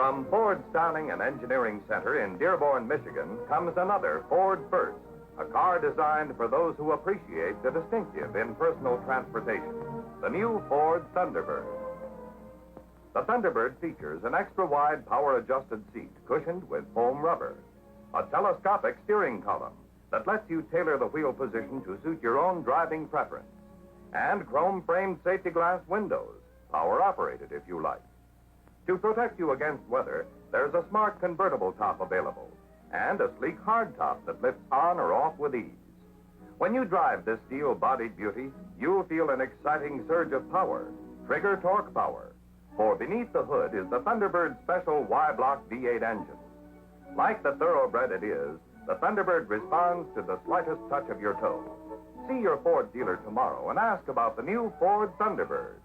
From Ford Styling and Engineering Center in Dearborn, Michigan, comes another Ford First, a car designed for those who appreciate the distinctive in personal transportation, the new Ford Thunderbird. The Thunderbird features an extra-wide power-adjusted seat cushioned with foam rubber, a telescopic steering column that lets you tailor the wheel position to suit your own driving preference, and chrome-framed safety glass windows, power-operated if you like. To protect you against weather, there's a smart convertible top available and a sleek hardtop that lifts on or off with ease. When you drive this steel-bodied beauty, you'll feel an exciting surge of power, trigger torque power, for beneath the hood is the Thunderbird's special Y-block V8 engine. Like the thoroughbred it is, the Thunderbird responds to the slightest touch of your toe. See your Ford dealer tomorrow and ask about the new Ford Thunderbird.